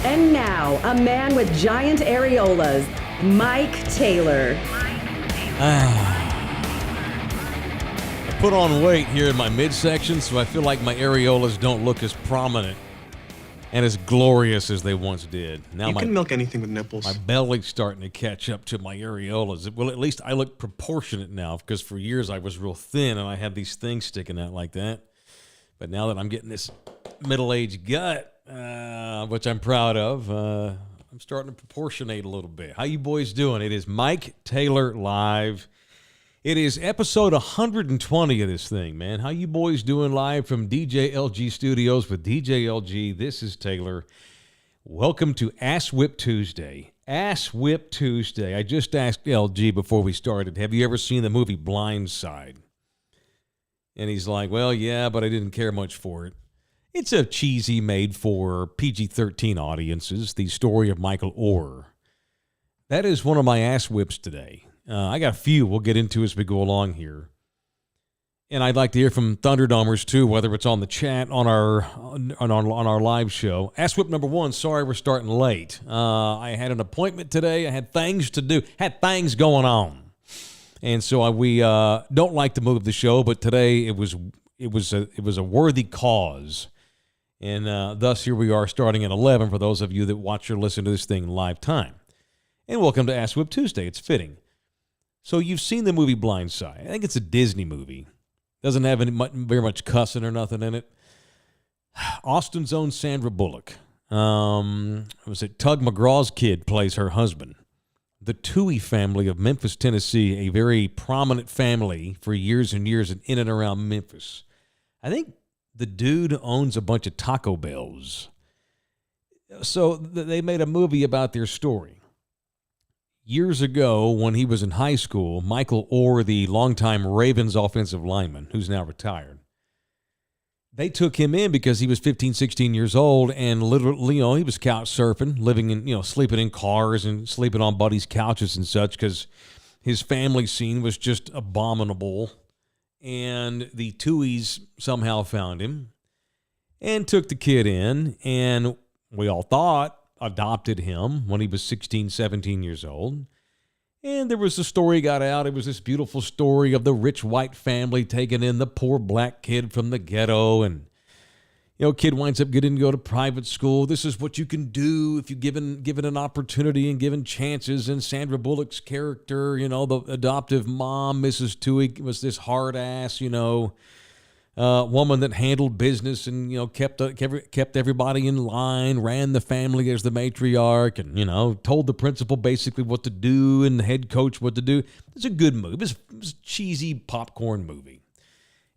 And now, a man with giant areolas, Mike Taylor. I put on weight here in my midsection, so I feel like my areolas don't look as prominent and as glorious as they once did. Now you can milk anything with nipples. My belly's starting to catch up to my areolas. Well, at least I look proportionate now, because for years I was real thin and I had these things sticking out like that. But now that I'm getting this middle-aged gut, which I'm proud of, I'm starting to proportionate a little bit. How you boys doing? It is Mike Taylor Live. It is episode 120 of this thing, man. How you boys doing live from DJ LG Studios with DJ LG? This is Taylor. Welcome to Ass Whip Tuesday. Ass Whip Tuesday. I just asked LG before we started, have you ever seen the movie Blind Side? And he's like, well, yeah, but I didn't care much for it. It's a cheesy made for PG-13 audiences, the story of Michael Oher. That is one of my ass whips today. I got a few we'll get into as we go along here. And I'd like to hear from Thunderdomers too, whether it's on the chat, on our live show. Ass whip number one, sorry we're starting late. I had an appointment today. I had things to do, had things going on. And so we don't like to move the show, but today it was a worthy cause. And thus here we are starting at 11 for those of you that watch or listen to this thing live time. And welcome to Ass Whip Tuesday. It's fitting. So you've seen the movie Blind Side. I think it's a Disney movie. Doesn't have very much cussing or nothing in it. Austin's own Sandra Bullock. Was it Tug McGraw's kid plays her husband. The Toohey family of Memphis, Tennessee, a very prominent family for years and years in and around Memphis. I think the dude owns a bunch of Taco Bells. So they made a movie about their story. Years ago, when he was in high school, Michael Oher, the longtime Ravens offensive lineman, who's now retired, they took him in because he was 15, 16 years old, and literally, he was couch surfing, living in, sleeping in cars and sleeping on buddies' couches and such, because his family scene was just abominable. And the Tooheys somehow found him and took the kid in, and we all thought adopted him when he was 16, 17 years old. And there was a story got out. It was this beautiful story of the rich white family taking in the poor black kid from the ghetto. And, kid winds up getting to go to private school. This is what you can do if you're given an opportunity and given chances. And Sandra Bullock's character, the adoptive mom, Mrs. Toohey, was this hard ass, woman that handled business and, kept everybody in line, ran the family as the matriarch, and, told the principal basically what to do and the head coach what to do. It's a good movie. It was a cheesy popcorn movie.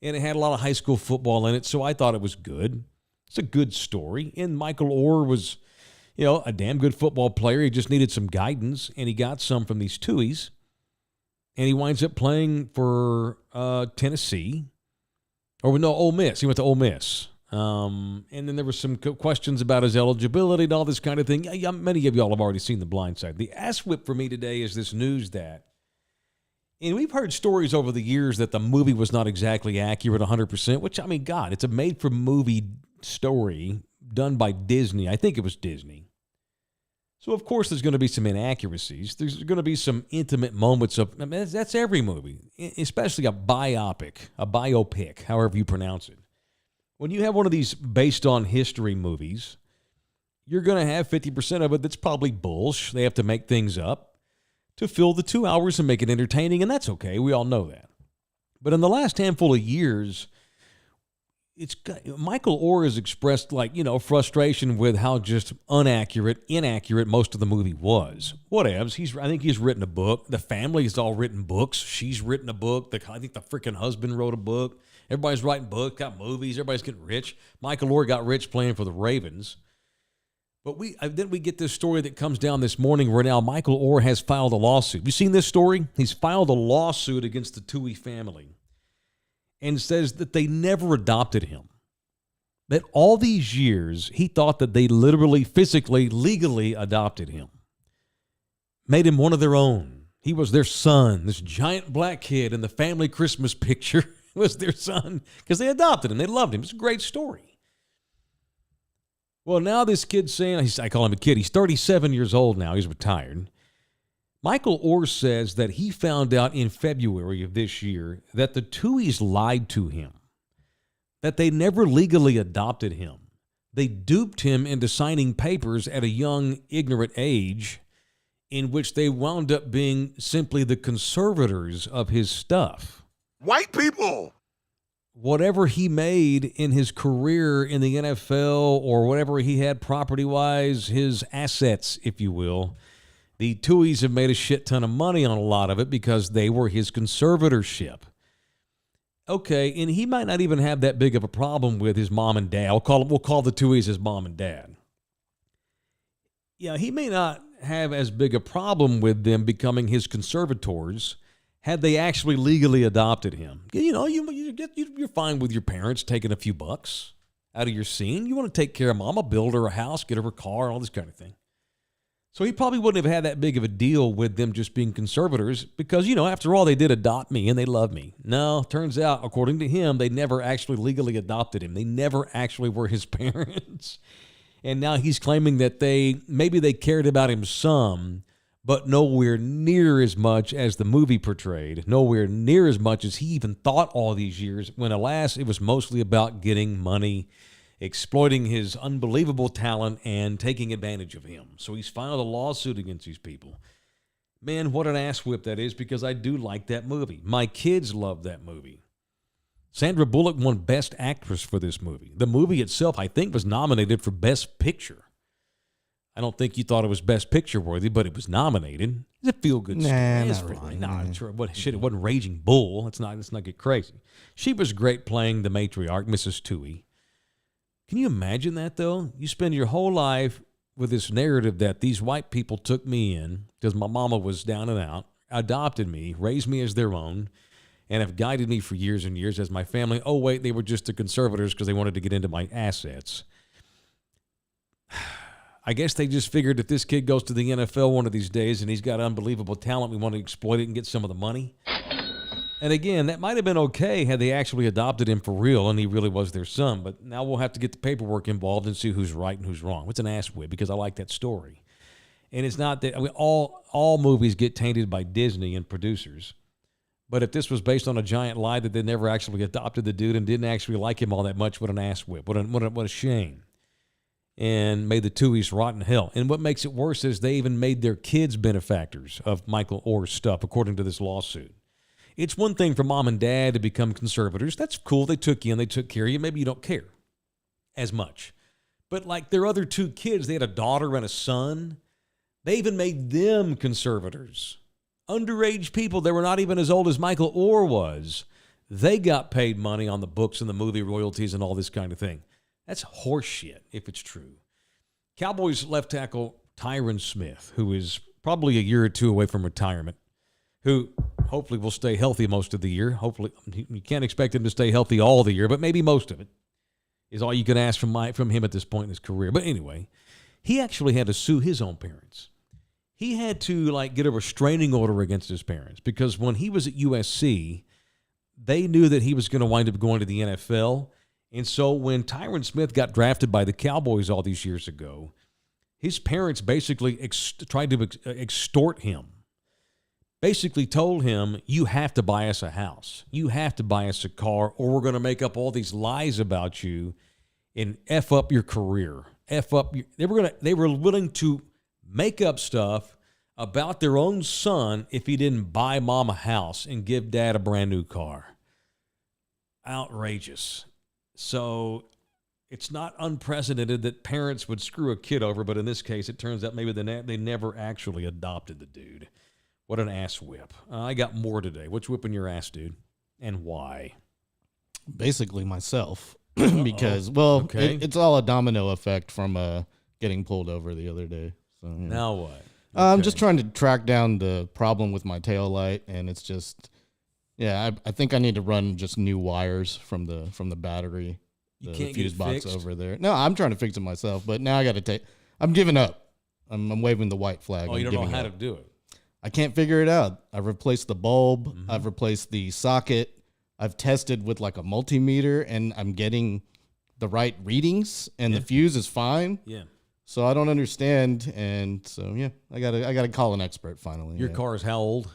And it had a lot of high school football in it, so I thought it was good. It's a good story. And Michael Oher was, a damn good football player. He just needed some guidance, and he got some from these Tooheys. And he winds up playing for Tennessee. Or no, Ole Miss. He went to Ole Miss. And then there were some questions about his eligibility and all this kind of thing. Many of y'all have already seen The Blind Side. The ass whip for me today is this news that, and we've heard stories over the years that the movie was not exactly accurate 100%, which, God, it's a made-for-movie story done by Disney. I think it was Disney. So, of course, there's going to be some inaccuracies. There's going to be some intimate moments of, that's every movie, especially a biopic, however you pronounce it. When you have one of these based on history movies, you're going to have 50% of it that's probably bullsh. They have to make things up to fill the 2 hours and make it entertaining, and that's okay. We all know that. But in the last handful of years, Michael Oher has expressed frustration with how just inaccurate most of the movie was. Whatevs. I think he's written a book. The family's all written books. She's written a book. I think the freaking husband wrote a book. Everybody's writing books, got movies. Everybody's getting rich. Michael Oher got rich playing for the Ravens. But then we get this story that comes down this morning where now Michael Oher has filed a lawsuit. You seen this story? He's filed a lawsuit against the Toohey family and says that they never adopted him. That all these years, he thought that they literally, physically, legally adopted him. Made him one of their own. He was their son. This giant black kid in the family Christmas picture was their son because they adopted him. They loved him. It's a great story. Well, now this kid's saying, I call him a kid, he's 37 years old now, he's retired. Michael Orr says that he found out in February of this year that the Tuohys lied to him, that they never legally adopted him. They duped him into signing papers at a young, ignorant age in which they wound up being simply the conservators of his stuff. White people! Whatever he made in his career in the NFL or whatever he had property-wise, his assets, if you will, the Tuohys have made a shit ton of money on a lot of it because they were his conservatorship. Okay, and he might not even have that big of a problem with his mom and dad. We'll call the Tuohys his mom and dad. Yeah, he may not have as big a problem with them becoming his conservators had they actually legally adopted him. You know, you're fine with your parents taking a few bucks out of your scene. You want to take care of mama, build her a house, get her a car, all this kind of thing. So he probably wouldn't have had that big of a deal with them just being conservators because, you know, after all, they did adopt me and they love me. No, turns out, according to him, they never actually legally adopted him. They never actually were his parents. And now he's claiming that maybe they cared about him some, but nowhere near as much as the movie portrayed, nowhere near as much as he even thought all these years, when alas, it was mostly about getting money, exploiting his unbelievable talent, and taking advantage of him. So he's filed a lawsuit against these people. Man, what an ass whip that is, because I do like that movie. My kids love that movie. Sandra Bullock won Best Actress for this movie. The movie itself, I think, was nominated for Best Picture. I don't think you thought it was Best Picture worthy, but it was nominated. It's a feel-good story. Not really. It wasn't Raging Bull. Let's not get crazy. She was great playing the matriarch, Mrs. Tuohy. Can you imagine that, though? You spend your whole life with this narrative that these white people took me in because my mama was down and out, adopted me, raised me as their own, and have guided me for years and years as my family. Oh, wait, they were just the conservators because they wanted to get into my assets. I guess they just figured if this kid goes to the NFL one of these days and he's got unbelievable talent, we want to exploit it and get some of the money. And again, that might have been okay had they actually adopted him for real and he really was their son. But now we'll have to get the paperwork involved and see who's right and who's wrong. It's an ass whip because I like that story. And it's not that all movies get tainted by Disney and producers. But if this was based on a giant lie that they never actually adopted the dude and didn't actually like him all that much, what an ass whip. What a shame. And made the Tuohys rot in hell. And what makes it worse is they even made their kids benefactors of Michael Orr's stuff, according to this lawsuit. It's one thing for mom and dad to become conservators. That's cool. They took you in. They took care of you. Maybe you don't care as much. But like their other two kids, they had a daughter and a son. They even made them conservators. Underage people that were not even as old as Michael Orr was. They got paid money on the books and the movie royalties and all this kind of thing. That's horseshit, if it's true. Cowboys left tackle Tyron Smith, who is probably a year or two away from retirement, who hopefully will stay healthy most of the year. Hopefully, you can't expect him to stay healthy all the year, but maybe most of it is all you can ask from him at this point in his career. But anyway, he actually had to sue his own parents. He had to get a restraining order against his parents because when he was at USC, they knew that he was going to wind up going to the NFL. And so when Tyron Smith got drafted by the Cowboys all these years ago, his parents basically tried to extort him. Basically told him, you have to buy us a house. You have to buy us a car, or we're going to make up all these lies about you and F up your career. They were willing to make up stuff about their own son if he didn't buy mom a house and give dad a brand new car. Outrageous. So it's not unprecedented that parents would screw a kid over, but in this case, it turns out maybe they never actually adopted the dude. What an ass whip. I got more today. What's whipping your ass, dude? And why? Basically myself. Because, okay. It's all a domino effect from getting pulled over the other day. So Now what? Okay. I'm just trying to track down the problem with my taillight, and it's just, I think I need to run just new wires from the battery, the fuse box over there. No, I'm trying to fix it myself, but now I got to I'm giving up. I'm waving the white flag. Oh, you don't know how to do it. I can't figure it out. I've replaced the bulb. Mm-hmm. I've replaced the socket. I've tested with a multimeter, and I'm getting the right readings, and the fuse is fine. Yeah. So I don't understand, and so I gotta call an expert finally. Your car is how old?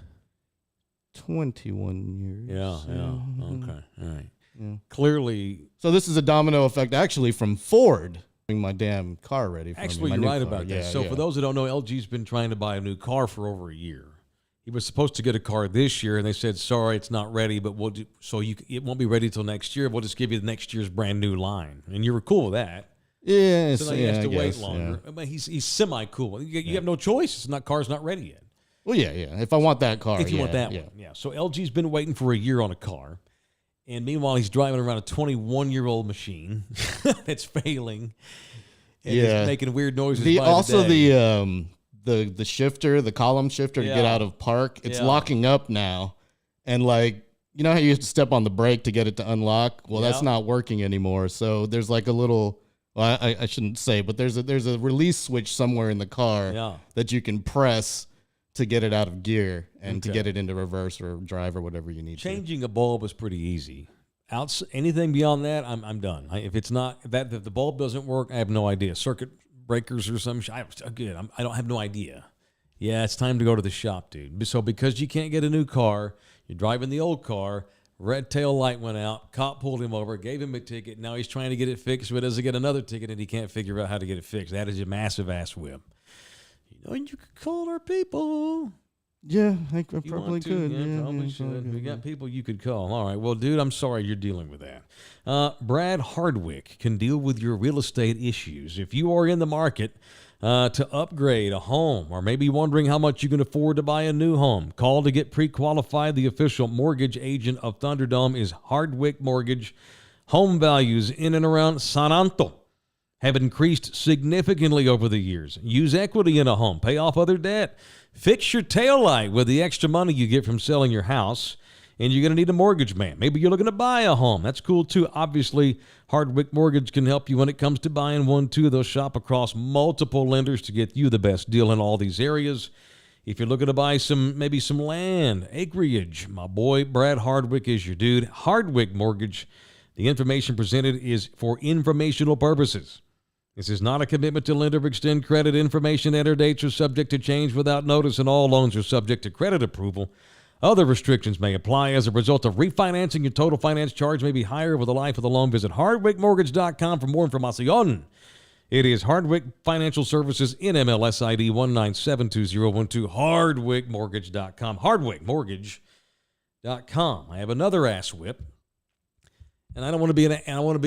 21 years. Yeah. Okay. All right. Yeah. Clearly. So this is a domino effect, actually, from Ford getting my damn car ready. Actually, you're right about that. So for those that don't know, LG's been trying to buy a new car for over a year. He was supposed to get a car this year, and they said, "Sorry, it's not ready, but it won't be ready till next year. We'll just give you next year's brand new line." And you were cool with that. Yeah, so now he has to wait longer. Yeah. But he's semi cool. You have no choice. Car's not ready yet. Well, yeah. If I want that car, if you want that one, yeah. So LG's been waiting for a year on a car, and meanwhile he's driving around a 21-year-old machine that's failing. And it's making weird noises. The shifter, the column shifter to get out of park, it's locking up now, and you know how you have to step on the brake to get it to unlock? Well, that's not working anymore. So there's like a little. Well, I shouldn't say, but there's a release switch somewhere in the car that you can press to get it out of gear and to get it into reverse or drive or whatever you need. Changing a bulb is pretty easy. Anything beyond that, I'm done. If it's not if the bulb doesn't work, I have no idea. Circuit breakers or something. I don't have no idea. Yeah, it's time to go to the shop, dude. So because you can't get a new car, you're driving the old car. Red tail light went out. Cop pulled him over, gave him a ticket. Now he's trying to get it fixed, but doesn't get another ticket, and he can't figure out how to get it fixed. That is a massive ass whip. And you could call our people. Yeah, I probably could. Yeah, probably should. We got people you could call. All right. Well, dude, I'm sorry you're dealing with that. Brad Hardwick can deal with your real estate issues. If you are in the market to upgrade a home, or maybe wondering how much you can afford to buy a new home, call to get pre-qualified. The official mortgage agent of Thunderdome is Hardwick Mortgage. Home values in and around San Antonio have increased significantly over the years. Use equity in a home. Pay off other debt. Fix your taillight with the extra money you get from selling your house. And you're going to need a mortgage man. Maybe you're looking to buy a home. That's cool, too. Obviously, Hardwick Mortgage can help you when it comes to buying one, too. They'll shop across multiple lenders to get you the best deal in all these areas. If you're looking to buy maybe some land, acreage, my boy Brad Hardwick is your dude. Hardwick Mortgage. The information presented is for informational purposes. This is not a commitment to lend or extend credit. Information and/or dates are subject to change without notice, and all loans are subject to credit approval. Other restrictions may apply. As a result of refinancing, your total finance charge may be higher over the life of the loan. Visit hardwickmortgage.com for more information. It is Hardwick Financial Services, NMLS ID 1972012, hardwickmortgage.com, hardwickmortgage.com. I have another ass whip, and I don't want to be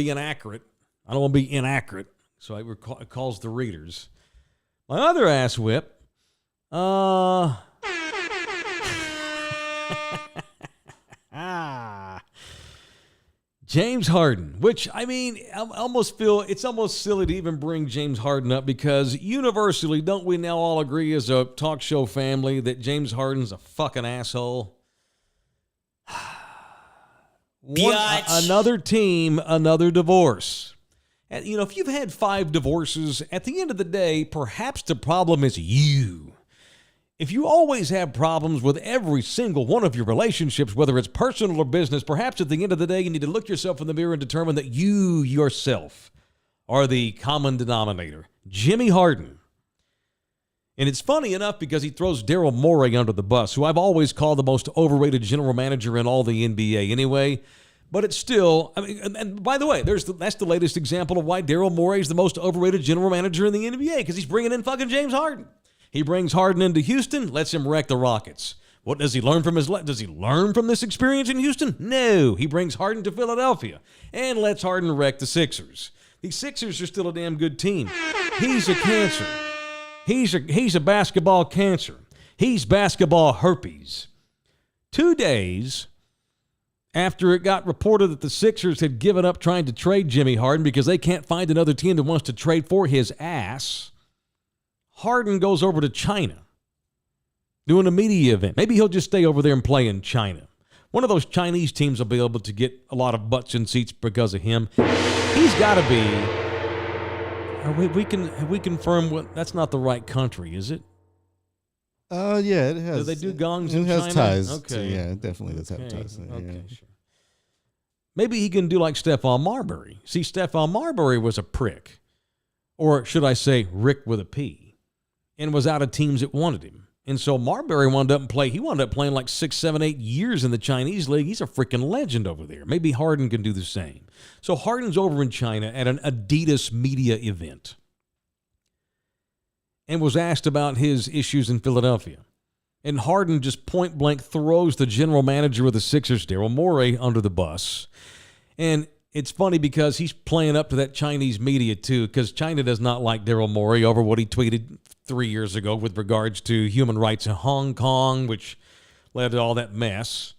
inaccurate. I don't want to be inaccurate. So it calls the readers. My other ass whip, James Harden, which, I almost feel it's almost silly to even bring James Harden up, because universally, don't we now all agree as a talk show family that James Harden's a fucking asshole? Another team, another divorce. And, if you've had 5 divorces, at the end of the day, perhaps the problem is you. If you always have problems with every single one of your relationships, whether it's personal or business, perhaps at the end of the day, you need to look yourself in the mirror and determine that you yourself are the common denominator. Jimmy Harden. And it's funny enough because he throws Daryl Morey under the bus, who I've always called the most overrated general manager in all the NBA anyway. But it's still, and by the way, that's the latest example of why Daryl Morey is the most overrated general manager in the NBA, because he's bringing in fucking James Harden. He brings Harden into Houston, lets him wreck the Rockets. What does he learn from does he learn from this experience in Houston? No. He brings Harden to Philadelphia and lets Harden wreck the Sixers. The Sixers are still a damn good team. He's a cancer. He's a basketball cancer. He's basketball herpes. 2 days after it got reported that the Sixers had given up trying to trade Jimmy Harden because they can't find another team that wants to trade for his ass, Harden goes over to China doing a media event. Maybe he'll just stay over there and play in China. One of those Chinese teams will be able to get a lot of butts in seats because of him. He's got to be. Have we confirmed that's not the right country, is it? Yeah, it has. Do they do gongs in China? It has ties. Okay. Yeah, it definitely does have ties. Okay, yeah. sure. Maybe he can do like Stephon Marbury. See, Stephon Marbury was a prick. Or should I say Rick with a P. And was out of teams that wanted him. And so Marbury wound up playing like 6, 7, 8 years in the Chinese league. He's a freaking legend over there. Maybe Harden can do the same. So Harden's over in China at an Adidas media event and was asked about his issues in Philadelphia. And Harden just point blank throws the general manager of the Sixers, Daryl Morey, under the bus. And it's funny because he's playing up to that Chinese media too, because China does not like Daryl Morey over what he tweeted 3 years ago with regards to human rights in Hong Kong, which led to all that mess.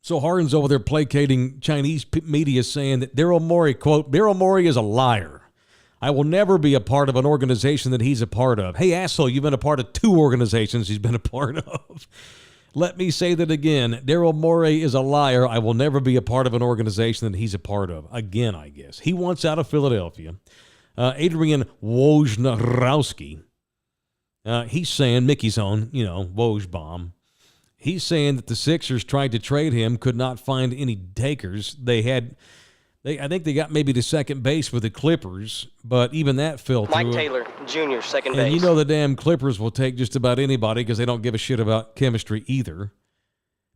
So Harden's over there placating Chinese media saying that Daryl Morey, quote, Daryl Morey is a liar. I will never be a part of an organization that he's a part of. Hey, asshole, you've been a part of 2 organizations he's been a part of. Let me say that again. Daryl Morey is a liar. I will never be a part of an organization that he's a part of. Again, I guess. He wants out of Philadelphia. Adrian Wojnarowski, he's saying, Mickey's own, Woj bomb. He's saying that the Sixers tried to trade him, could not find any takers. I think they got maybe to second base with the Clippers, but even that fell through. Mike Taylor Jr., second base. And you know the damn Clippers will take just about anybody because they don't give a shit about chemistry either.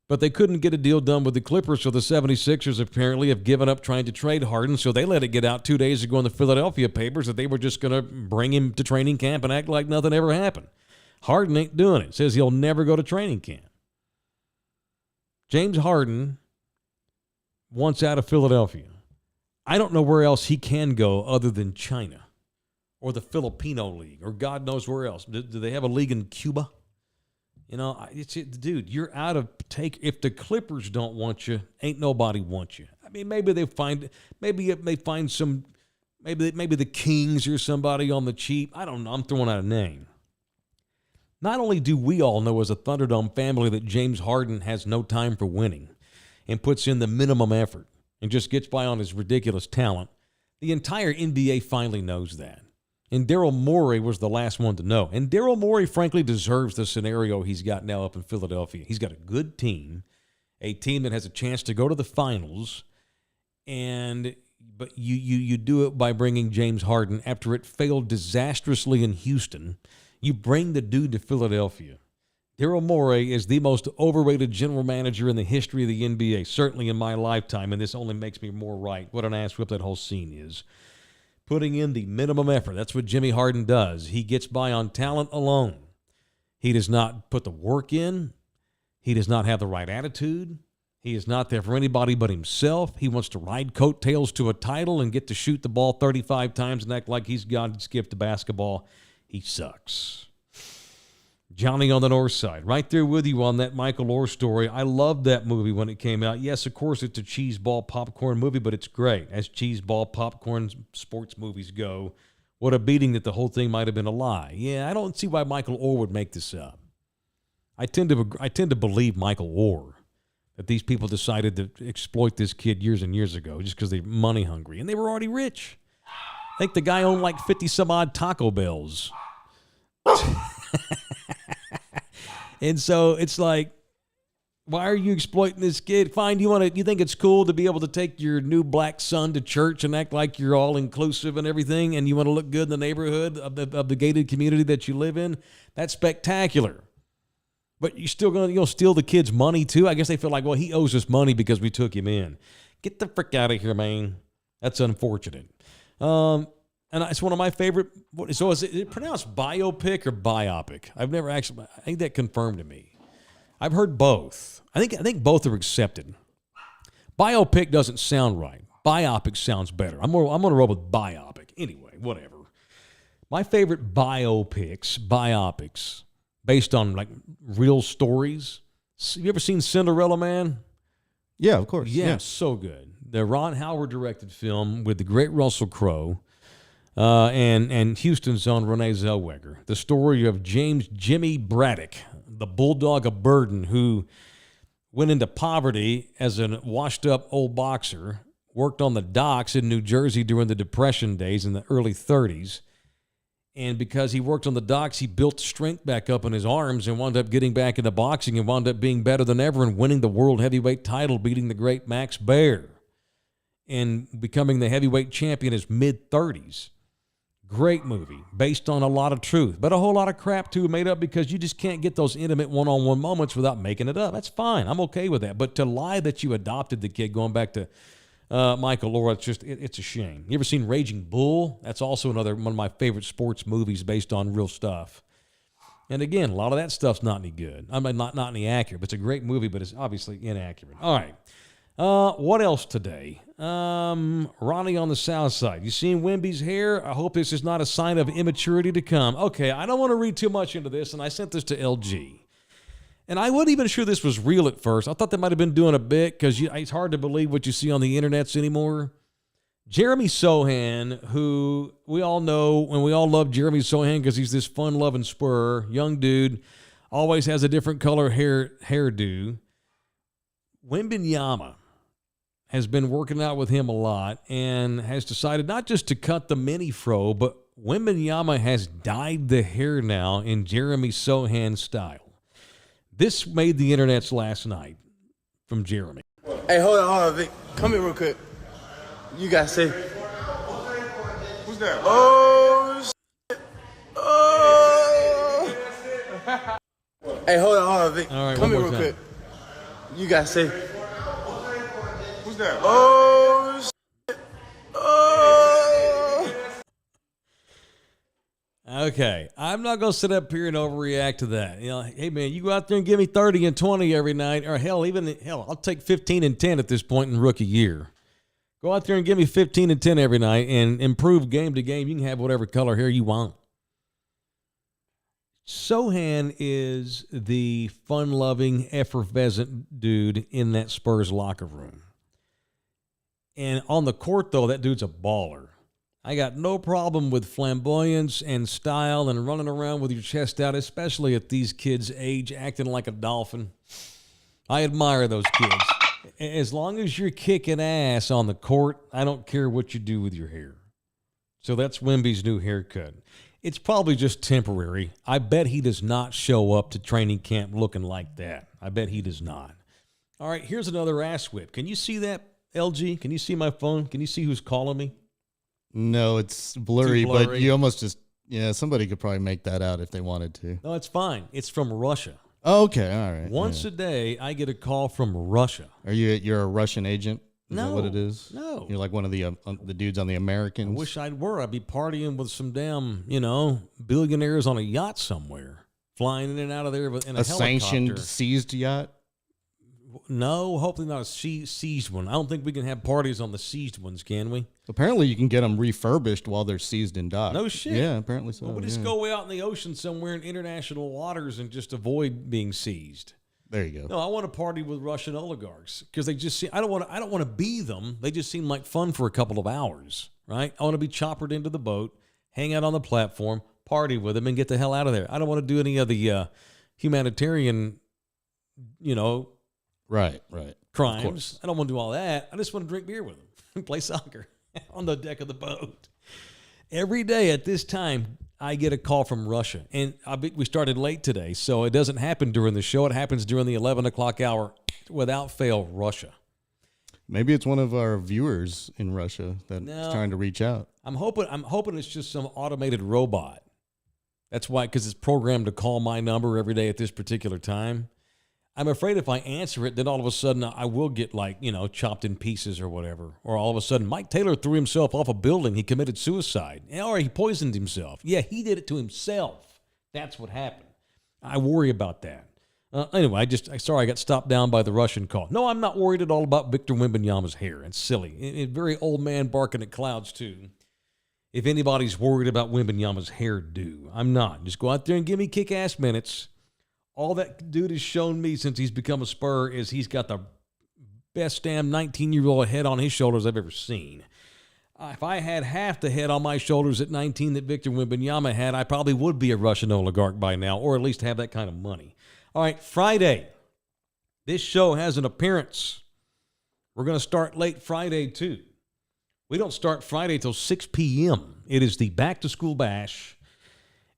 But they couldn't get a deal done with the Clippers, so the 76ers apparently have given up trying to trade Harden, so they let it get out 2 days ago in the Philadelphia papers that they were just going to bring him to training camp and act like nothing ever happened. Harden ain't doing it. Says he'll never go to training camp. James Harden wants out of Philadelphia. I don't know where else he can go other than China or the Filipino League or God knows where else. Do they have a league in Cuba? Dude, you're out of take. If the Clippers don't want you, ain't nobody wants you. I mean, maybe the Kings or somebody on the cheap. I don't know. I'm throwing out a name. Not only do we all know as a Thunderdome family that James Harden has no time for winning and puts in the minimum effort and just gets by on his ridiculous talent, the entire NBA finally knows that. And Daryl Morey was the last one to know. And Daryl Morey, frankly, deserves the scenario he's got now up in Philadelphia. He's got a good team, a team that has a chance to go to the finals, but you do it by bringing James Harden after it failed disastrously in Houston. You bring the dude to Philadelphia. Daryl Morey is the most overrated general manager in the history of the NBA, certainly in my lifetime, and this only makes me more right. What an ass whip that whole scene is. Putting in the minimum effort. That's what Jimmy Harden does. He gets by on talent alone. He does not put the work in. He does not have the right attitude. He is not there for anybody but himself. He wants to ride coattails to a title and get to shoot the ball 35 times and act like he's God's gift to basketball. He sucks. Johnny on the North Side, right there with you on that Michael Orr story. I loved that movie when it came out. Yes, of course, it's a cheeseball popcorn movie, but it's great. As cheeseball popcorn sports movies go, what a beating that the whole thing might have been a lie. Yeah, I don't see why Michael Orr would make this up. I tend to believe Michael Orr, that these people decided to exploit this kid years and years ago just because they're money hungry, and they were already rich. I think the guy owned like 50-some-odd Taco Bells. And so it's like, why are you exploiting this kid? Fine, you think it's cool to be able to take your new black son to church and act like you're all inclusive and everything, and you want to look good in the neighborhood of the gated community that you live in? That's spectacular. But you'll steal the kid's money too? I guess they feel like, well, he owes us money because we took him in. Get the frick out of here, man. That's unfortunate. And it's one of my favorite. So is it pronounced biopic or biopic? I've never actually. I think that confirmed to me. I've heard both. I think both are accepted. Biopic doesn't sound right. Biopic sounds better. I'm gonna roll with biopic. Anyway, whatever. My favorite biopics, based on like real stories. Have you ever seen Cinderella Man? Yeah, of course. Yeah, so good. The Ron Howard directed film with the great Russell Crowe. And Houston's own Renee Zellweger. The story of Jimmy Braddock, the bulldog of Burden, who went into poverty as a washed-up old boxer, worked on the docks in New Jersey during the Depression days in the early 30s, And because he worked on the docks, he built strength back up in his arms and wound up getting back into boxing and wound up being better than ever and winning the world heavyweight title, beating the great Max Baer and becoming the heavyweight champion in his mid-30s. Great movie, based on a lot of truth, but a whole lot of crap, too, made up because you just can't get those intimate one-on-one moments without making it up. That's fine. I'm okay with that. But to lie that you adopted the kid, going back to Michael Laura, it's a shame. You ever seen Raging Bull? That's also one of my favorite sports movies based on real stuff. And again, a lot of that stuff's not any good. I mean, not any accurate. But it's a great movie, but it's obviously inaccurate. All right. What else today? Ronnie on the south side. You seen Wemby's hair? I hope this is not a sign of immaturity to come. Okay, I don't want to read too much into this, and I sent this to LG. And I wasn't even sure this was real at first. I thought they might have been doing a bit because it's hard to believe what you see on the internets anymore. Jeremy Sohan, who we all know, and we all love Jeremy Sohan because he's this fun-loving spur, young dude, always has a different color hairdo. Wembanyama has been working out with him a lot and has decided not just to cut the mini fro, but Wembanyama has dyed the hair now in Jeremy Sohan style. This made the internets last night from Jeremy. Hey, hold on, Vic. Come here real quick. You gotta say. Who's that? Oh, shit. Oh. Hey, hold on, Vic. All right, come here real quick. You gotta say. Who's that? Oh, shit. Oh. Okay, I'm not going to sit up here and overreact to that. You know, hey, man, you go out there and give me 30 and 20 every night, or hell, I'll take 15 and 10 at this point in rookie year. Go out there and give me 15 and 10 every night and improve game to game. You can have whatever color hair you want. Sohan is the fun-loving, effervescent dude in that Spurs locker room. And on the court, though, that dude's a baller. I got no problem with flamboyance and style and running around with your chest out, especially at these kids' age, acting like a dolphin. I admire those kids. As long as you're kicking ass on the court, I don't care what you do with your hair. So that's Wemby's new haircut. It's probably just temporary. I bet he does not show up to training camp looking like that. I bet he does not. All right, here's another ass whip. Can you see that, LG? Can you see my phone? Can you see who's calling me? No, it's blurry, but you almost just, somebody could probably make that out if they wanted to. No, it's fine. It's from Russia. Oh, okay, all right. Once a day, I get a call from Russia. You're a Russian agent? Is that what it is? No. You're like one of the dudes on the Americans? I wish I were. I'd be partying with some damn, billionaires on a yacht somewhere, flying in and out of there in a helicopter. Sanctioned, seized yacht? No, hopefully not a seized one. I don't think we can have parties on the seized ones, can we? Apparently, you can get them refurbished while they're seized in dock. No shit. Yeah, apparently so. Well, we'll just go out in the ocean somewhere in international waters and just avoid being seized. There you go. No, I want to party with Russian oligarchs because they just seem. I don't want to be them. They just seem like fun for a couple of hours, right? I want to be choppered into the boat, hang out on the platform, party with them, and get the hell out of there. I don't want to do any of the humanitarian, Right. crimes. I don't want to do all that. I just want to drink beer with them and play soccer on the deck of the boat. Every day at this time, I get a call from Russia. And we started late today, so it doesn't happen during the show. It happens during the 11 o'clock hour. Without fail, Russia. Maybe it's one of our viewers in Russia that's trying to reach out. I'm hoping it's just some automated robot. That's why, because it's programmed to call my number every day at this particular time. I'm afraid if I answer it, then all of a sudden I will get chopped in pieces or whatever. Or all of a sudden, Mike Taylor threw himself off a building. He committed suicide. Or he poisoned himself. Yeah, he did it to himself. That's what happened. I worry about that. Anyway, I got stopped down by the Russian call. No, I'm not worried at all about Victor Wembanyama's hair. It's silly. Very old man barking at clouds, too. If anybody's worried about Wembanyama's hairdo, I'm not. Just go out there and give me kick-ass minutes. All that dude has shown me since he's become a Spur is he's got the best damn 19-year-old head on his shoulders I've ever seen. If I had half the head on my shoulders at 19 that Victor Wembanyama had, I probably would be a Russian oligarch by now, or at least have that kind of money. All right, Friday. This show has an appearance. We're going to start late Friday, too. We don't start Friday till 6 p.m. It is the Back to School Bash.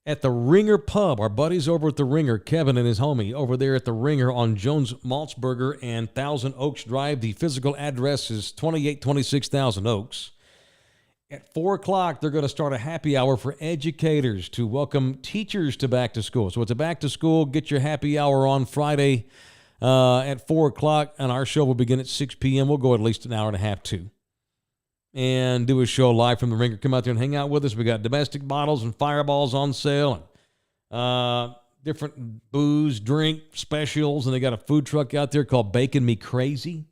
at the Ringer Pub. Our buddies over at the Ringer, Kevin and his homie, over there at the Ringer on Jones Maltzberger and Thousand Oaks Drive. The physical address is 2826 Thousand Oaks. At 4 o'clock, they're going to start a happy hour for educators to welcome teachers to back to school. So it's a back to school, get your happy hour on Friday at 4 o'clock, and our show will begin at 6 p.m. We'll go at least an hour and a half, too, and do a show live from the Ringer. Come out there and hang out with us. We got domestic bottles and fireballs on sale, and different booze, drink specials, and they got a food truck out there called Bacon Me Crazy.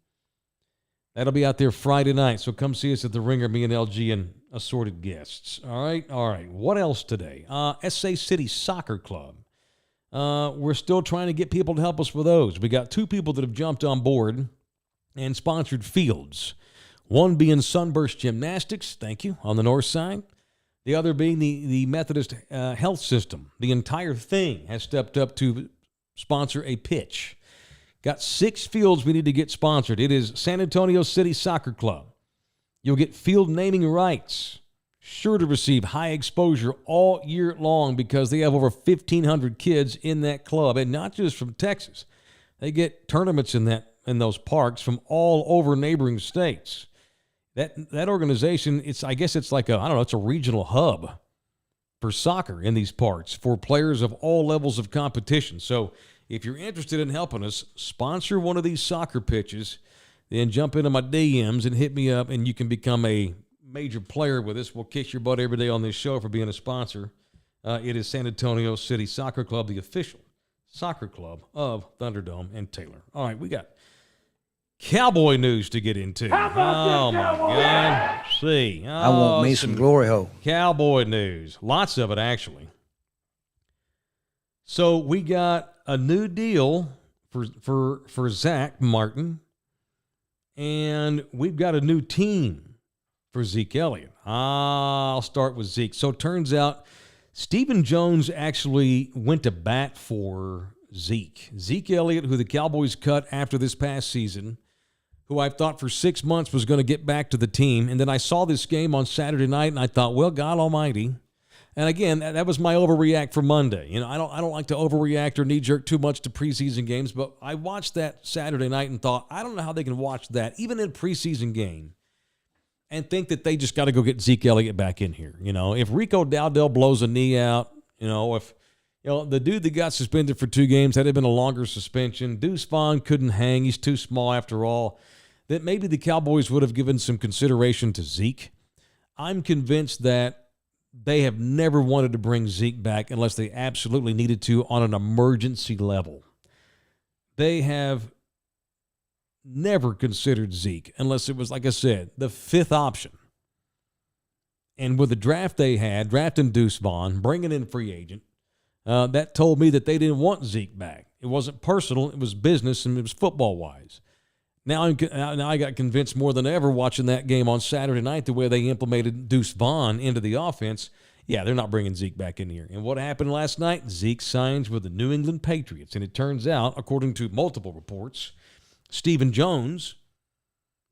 That'll be out there Friday night, so come see us at the Ringer, me and LG and assorted guests. All right. What else today? SA City Soccer Club. We're still trying to get people to help us with those. We got 2 people that have jumped on board and sponsored fields. One being Sunburst Gymnastics, thank you, on the north side. The other being the Methodist Health System. The entire thing has stepped up to sponsor a pitch. Got 6 fields we need to get sponsored. It is San Antonio City Soccer Club. You'll get field naming rights. Sure to receive high exposure all year long because they have over 1,500 kids in that club, and not just from Texas. They get tournaments in those parks from all over neighboring states. That organization, I guess it's like it's a regional hub for soccer in these parts for players of all levels of competition. So if you're interested in helping us sponsor one of these soccer pitches, then jump into my DMs and hit me up, and you can become a major player with us. We'll kiss your butt every day on this show for being a sponsor. It is San Antonio City Soccer Club, the official soccer club of Thunderdome and Taylor. All right, we got Cowboy news to get into. Oh, my God. See. I want me some glory hole. Cowboy news. Lots of it, actually. So we got a new deal for Zach Martin, and we've got a new team for Zeke Elliott. I'll start with Zeke. So it turns out Stephen Jones actually went to bat for Zeke. Zeke Elliott, who the Cowboys cut after this past season, who I thought for 6 months was going to get back to the team. And then I saw this game on Saturday night, and I thought, well, God almighty. And again, that was my overreact for Monday. You know, I don't like to overreact or knee-jerk too much to preseason games, but I watched that Saturday night and thought, I don't know how they can watch that, even in a preseason game, and think that they just got to go get Zeke Elliott back in here. You know, if Rico Dowdell blows a knee out, if the dude that got suspended for 2 games, had it been a longer suspension, Deuce Vaughn couldn't hang, he's too small after all, that maybe the Cowboys would have given some consideration to Zeke. I'm convinced that they have never wanted to bring Zeke back unless they absolutely needed to on an emergency level. They have never considered Zeke unless it was, like I said, the 5th option. And with the draft they had, drafting Deuce Vaughn, bringing in free agent, that told me that they didn't want Zeke back. It wasn't personal, it was business, and it was football-wise. Now I got convinced more than ever watching that game on Saturday night, the way they implemented Deuce Vaughn into the offense. Yeah, they're not bringing Zeke back in here. And what happened last night? Zeke signs with the New England Patriots. And it turns out, according to multiple reports, Stephen Jones,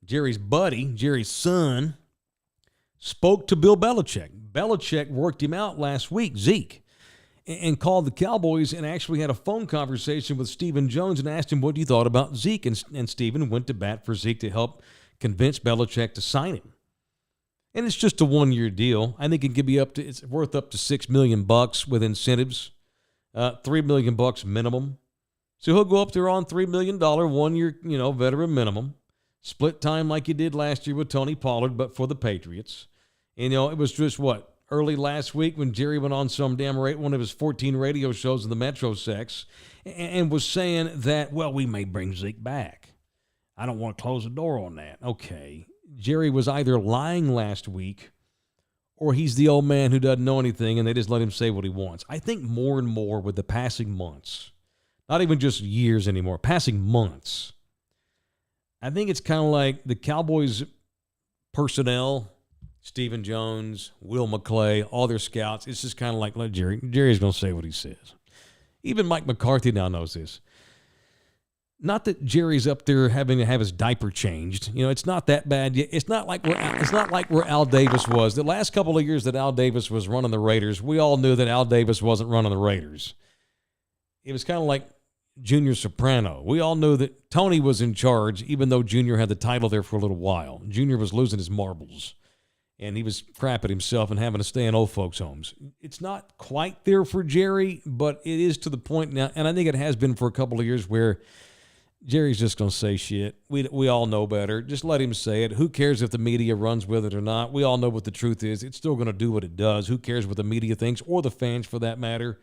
Jerry's buddy, Jerry's son, spoke to Bill Belichick. Belichick worked him out last week, Zeke, and called the Cowboys and actually had a phone conversation with Stephen Jones and asked him what he thought about Zeke. And Stephen went to bat for Zeke to help convince Belichick to sign him. And it's just a 1-year deal. I think it could be it's worth up to $6 million with incentives, $3 million minimum. So he'll go up there on $3 million, 1-year, veteran minimum. Split time like he did last year with Tony Pollard, but for the Patriots. And, it was just early last week when Jerry went on some one of his 14 radio shows in the Metro Sex and was saying that, well, we may bring Zeke back. I don't want to close the door on that. Okay. Jerry was either lying last week or he's the old man who doesn't know anything and they just let him say what he wants. I think more and more with the passing months, not even just years anymore, passing months, I think it's kind of like the Cowboys personnel, Stephen Jones, Will McClay, all their scouts. It's just kind of like, let Jerry's going to say what he says. Even Mike McCarthy now knows this. not that Jerry's up there having to have his diaper changed. You know, it's not that bad yet. It's not like where Al Davis was. The last couple of years that Al Davis was running the Raiders, we all knew that Al Davis wasn't running the Raiders. It was kind of like Junior Soprano. We all knew that Tony was in charge, even though Junior had the title there for a little while. Junior was losing his marbles, and he was crapping himself and having to stay in old folks' homes. It's not quite there for Jerry, but it is to the point now, and I think it has been for a couple of years, where Jerry's just going to say shit. We all know better. Just let him say it. Who cares if the media runs with it or not? We all know what the truth is. It's still going to do what it does. Who cares what the media thinks, or the fans for that matter?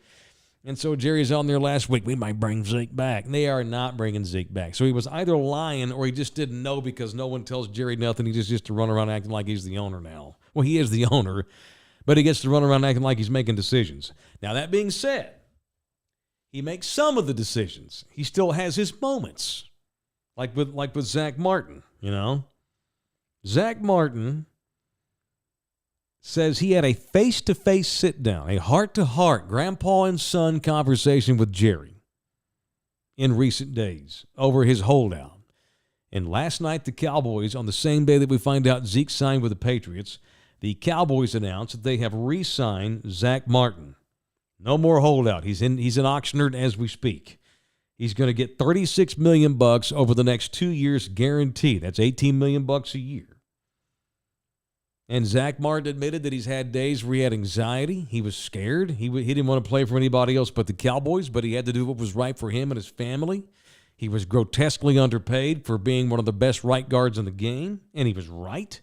And so Jerry's on there last week. We might bring Zeke back. And they are not bringing Zeke back. So he was either lying or he just didn't know, because no one tells Jerry nothing. He just gets to run around acting like he's the owner now. Well, he is the owner, but he gets to run around acting like he's making decisions. Now, that being said, he makes some of the decisions. He still has his moments, like with Zach Martin, you know. Zach Martin says he had a face-to-face sit-down, a heart-to-heart grandpa and son conversation with Jerry in recent days over his holdout. And last night, the Cowboys, on the same day that we find out Zeke signed with the Patriots, the Cowboys announced that they have re-signed Zach Martin. No more holdout. He's an auctioneer as we speak. He's going to get $36 million over the next 2 years guaranteed. That's $18 million a year. And Zach Martin admitted that he's had days where he had anxiety. He was scared. He didn't want to play for anybody else but the Cowboys, but he had to do what was right for him and his family. He was grotesquely underpaid for being one of the best right guards in the game, and he was right.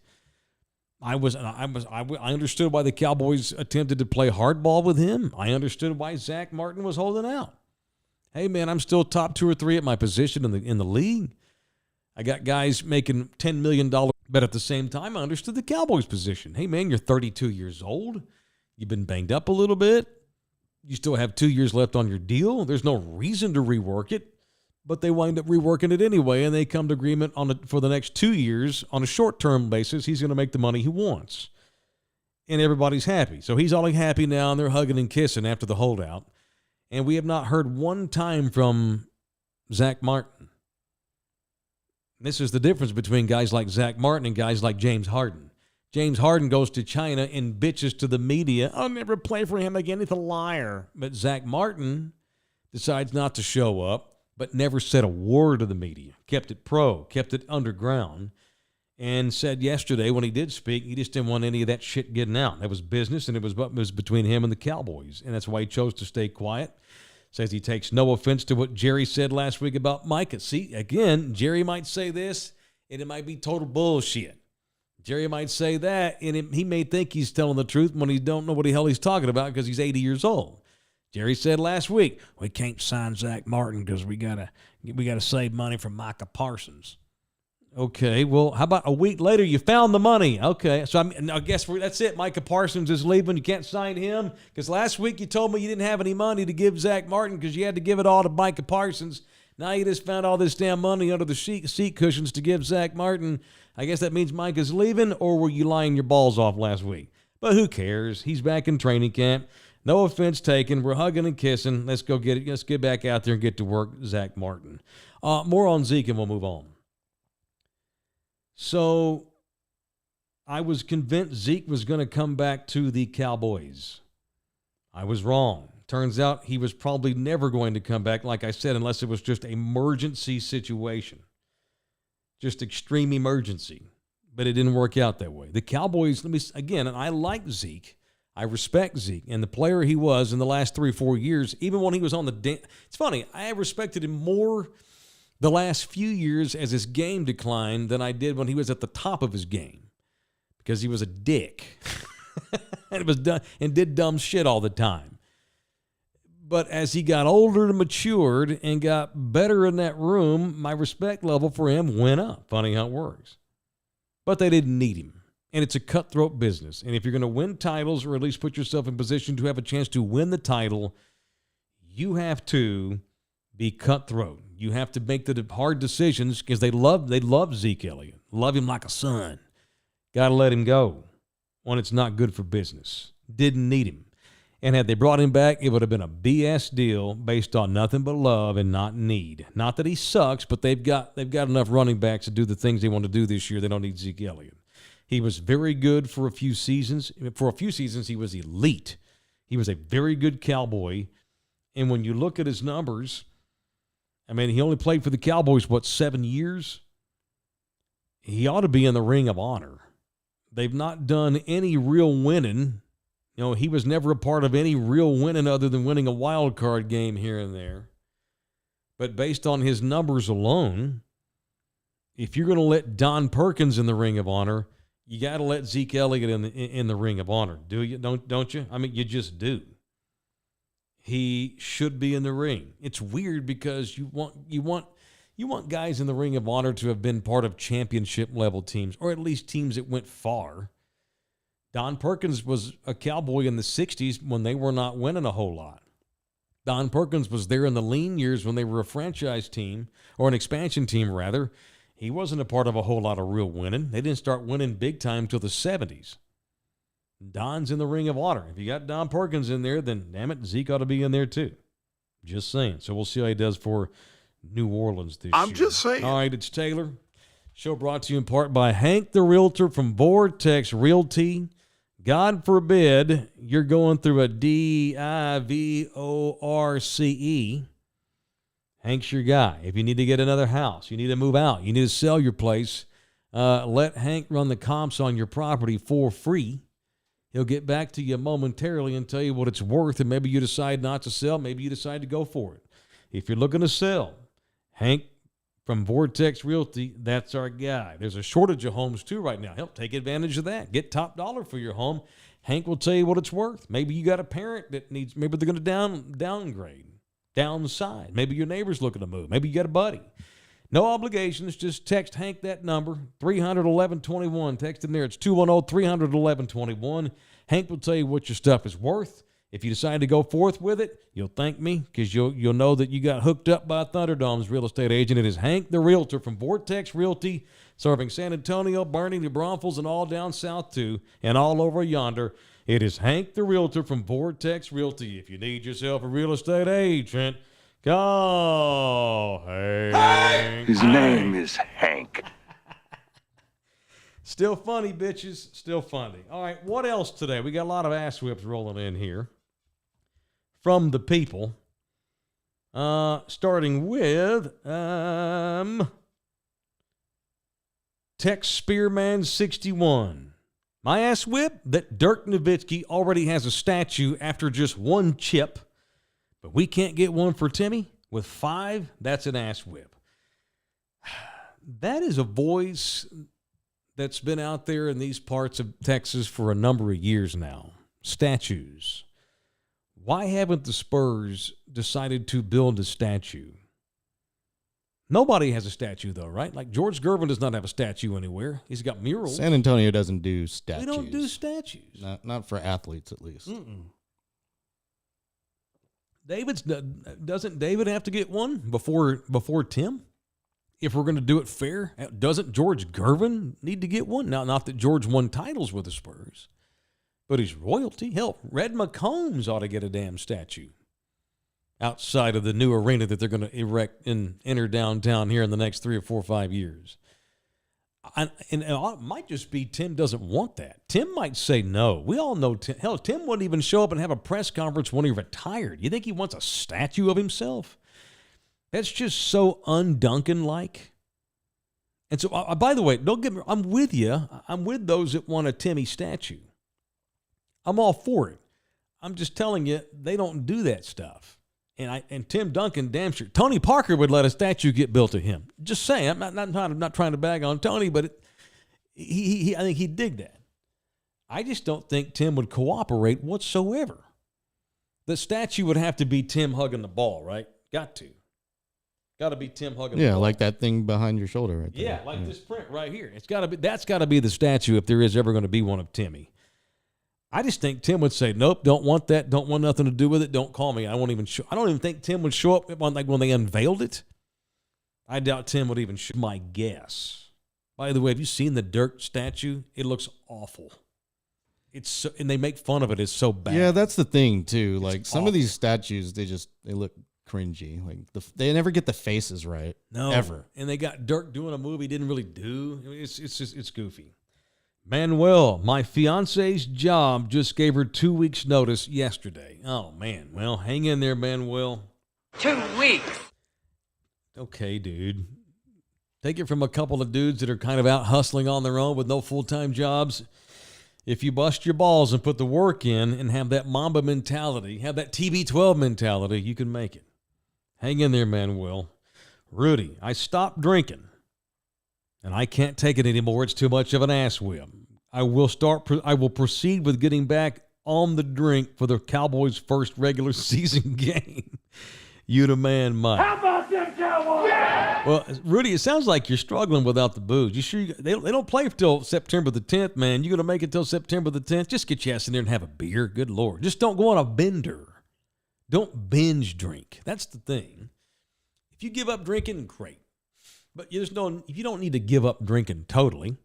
I understood why the Cowboys attempted to play hardball with him. I understood why Zach Martin was holding out. Hey, man, I'm still top 2 or 3 at my position in the league. I got guys making $10 million, but at the same time, I understood the Cowboys' position. Hey, man, you're 32 years old. You've been banged up a little bit. You still have 2 years left on your deal. There's no reason to rework it, but they wind up reworking it anyway, and they come to agreement for the next 2 years on a short-term basis. He's going to make the money he wants, and everybody's happy. So he's all happy now, and they're hugging and kissing after the holdout. And we have not heard one time from Zach Martin. This is the difference between guys like Zach Martin and guys like James Harden. James Harden goes to China and bitches to the media, I'll never play for him again. He's a liar. But Zach Martin decides not to show up, but never said a word to the media. Kept it pro, kept it underground, and said yesterday when he did speak, he just didn't want any of that shit getting out. That was business, and it was between him and the Cowboys, and that's why he chose to stay quiet. Says he takes no offense to what Jerry said last week about Micah. See, again, Jerry might say this, and it might be total bullshit. Jerry might say that, and he may think he's telling the truth when he don't know what the hell he's talking about because he's 80 years old. Jerry said last week, we can't sign Zach Martin because we gotta save money from Micah Parsons. Okay, well, how about a week later you found the money? Okay, so I guess that's it. Micah Parsons is leaving. You can't sign him because last week you told me you didn't have any money to give Zach Martin because you had to give it all to Micah Parsons. Now you just found all this damn money under the seat cushions to give Zach Martin. I guess that means Micah's leaving, or were you lying your balls off last week? But who cares? He's back in training camp. No offense taken. We're hugging and kissing. Let's go get it. Let's get back out there and get to work, Zach Martin. More on Zeke and we'll move on. So I was convinced Zeke was going to come back to the Cowboys. I was wrong. Turns out he was probably never going to come back, like I said, unless it was just an emergency situation. Just extreme emergency. But it didn't work out that way. The Cowboys, and I like Zeke. I respect Zeke and the player he was in the last 3 or 4 years, even when he was on it's funny, I respected him more the last few years as his game declined than I did when he was at the top of his game because he was a dick and did dumb shit all the time. But as he got older and matured and got better in that room, my respect level for him went up. Funny how it works. But they didn't need him. And it's a cutthroat business. And if you're going to win titles or at least put yourself in position to have a chance to win the title, you have to be cutthroat. You have to make the hard decisions because they love Zeke Elliott. Love him like a son. Got to let him go when it's not good for business. Didn't need him. And had they brought him back, it would have been a BS deal based on nothing but love and not need. Not that he sucks, but they've got enough running backs to do the things they want to do this year. They don't need Zeke Elliott. He was very good for a few seasons. For a few seasons, he was elite. He was a very good Cowboy. And when you look at his numbers, I mean, he only played for the Cowboys, 7 years? He ought to be in the Ring of Honor. They've not done any real winning. You know, he was never a part of any real winning other than winning a wild card game here and there. But based on his numbers alone, if you're going to let Don Perkins in the Ring of Honor, you got to let Zeke Elliott in the Ring of Honor. Do you? Don't you? I mean, you just do. He should be in the ring. It's weird because you want guys in the Ring of Honor to have been part of championship level teams, or at least teams that went far. Don Perkins was a Cowboy in the 60s when they were not winning a whole lot. Don Perkins was there in the lean years when they were a franchise team, or an expansion team, rather. He wasn't a part of a whole lot of real winning. They didn't start winning big time till the 70s. Don's in the Ring of Honor. If you got Don Perkins in there, then damn it, Zeke ought to be in there too. Just saying. So we'll see how he does for New Orleans this year. I'm just saying. All right, it's Taylor. Show brought to you in part by Hank the Realtor from Vortex Realty. God forbid you're going through a divorce. Hank's your guy. If you need to get another house, you need to move out, you need to sell your place, let Hank run the comps on your property for free. He'll get back to you momentarily and tell you what it's worth, and maybe you decide not to sell. Maybe you decide to go for it. If you're looking to sell, Hank from Vortex Realty, that's our guy. There's a shortage of homes, too, right now. Help take advantage of that. Get top dollar for your home. Hank will tell you what it's worth. Maybe you got a parent that needs, maybe they're going to downgrade, downside. Maybe your neighbor's looking to move. Maybe you got a buddy. No obligations. Just text Hank that number, 300-1121. Text in there. It's 210-300-1121. Hank will tell you what your stuff is worth. If you decide to go forth with it, you'll thank me because you'll know that you got hooked up by Thunderdome's real estate agent. It is Hank the Realtor from Vortex Realty, serving San Antonio, Boerne, New Braunfels, and all down south too, and all over yonder. It is Hank the Realtor from Vortex Realty. If you need yourself a real estate agent, call Hank. His name is Hank. Still funny, bitches. Still funny. All right, what else today? We got a lot of ass whips rolling in here from the people. Starting with Tex Spearman 61. My ass whip that Dirk Nowitzki already has a statue after just one chip, but we can't get one for Timmy with 5. That's an ass whip. That is a voice that's been out there in these parts of Texas for a number of years now. Statues. Why haven't the Spurs decided to build a statue? Nobody has a statue, though, right? Like George Gervin does not have a statue anywhere. He's got murals. San Antonio doesn't do statues. We don't do statues. Not for athletes, at least. Doesn't David have to get one before Tim? If we're going to do it fair, doesn't George Gervin need to get one? Now, not that George won titles with the Spurs, but he's royalty. Hell, Red McCombs ought to get a damn statue outside of the new arena that they're going to erect in inner downtown here in the next 3 or 4 or 5 years. And it might just be Tim doesn't want that. Tim might say no. We all know Tim. Hell, Tim wouldn't even show up and have a press conference when he retired. You think he wants a statue of himself? That's just so un-Duncan-like. And so, by the way, don't get me wrong, I'm with you. I'm with those that want a Timmy statue. I'm all for it. I'm just telling you, they don't do that stuff. And Tim Duncan, damn sure. Tony Parker would let a statue get built of him. Just saying. I'm not trying to bag on Tony, but I think he'd dig that. I just don't think Tim would cooperate whatsoever. The statue would have to be Tim hugging the ball, right? Got to be Tim hugging the ball. Yeah, like that thing behind your shoulder right there. Yeah, like this print right here. That's got to be the statue if there is ever going to be one of Timmy. I just think Tim would say, nope, don't want that, don't want nothing to do with it, don't call me. I don't even think Tim would show up when they unveiled it. I doubt Tim would even show. My guess. By the way, have you seen the Dirk statue? It looks awful. and they make fun of it. It's so bad. Yeah, that's the thing too. Like some awful. of these statues, they look cringy. Like they never get the faces right. No, ever. And they got Dirk doing a movie he didn't really do. I mean, it's goofy. Manuel, my fiance's job just gave her 2 weeks notice yesterday. Oh man, well, hang in there, Manuel. 2 weeks. Okay, dude. Take it from a couple of dudes that are kind of out hustling on their own with no full-time jobs. If you bust your balls and put the work in and have that Mamba mentality, have that TB12 mentality, you can make it. Hang in there, Manuel. Rudy, I stopped drinking, and I can't take it anymore. It's too much of an ass whip. I will proceed with getting back on the drink for the Cowboys' first regular season game. You the man, Mike. How about them Cowboys? Yeah! Well, Rudy, it sounds like you're struggling without the booze. You sure they don't play till September the 10th, man? You gonna make it till September the 10th? Just get your ass in there and have a beer. Good Lord. Just don't go on a bender. Don't binge drink. That's the thing. If you give up drinking, great. But you don't need to give up drinking totally.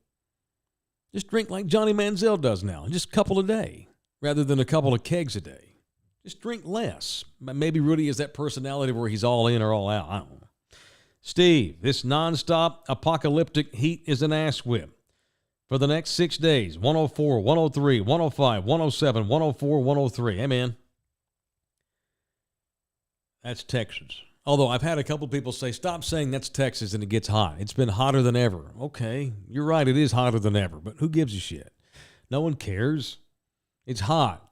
Just drink like Johnny Manziel does now, just a couple a day, rather than a couple of kegs a day. Just drink less. Maybe Rudy is that personality where he's all in or all out. I don't know. Steve, this nonstop apocalyptic heat is an ass whip. For the next 6 days, 104, 103, 105, 107, 104, 103. Hey, man. That's Texas. Although I've had a couple people say, stop saying that's Texas and it gets hot. It's been hotter than ever. Okay, you're right. It is hotter than ever. But who gives a shit? No one cares. It's hot.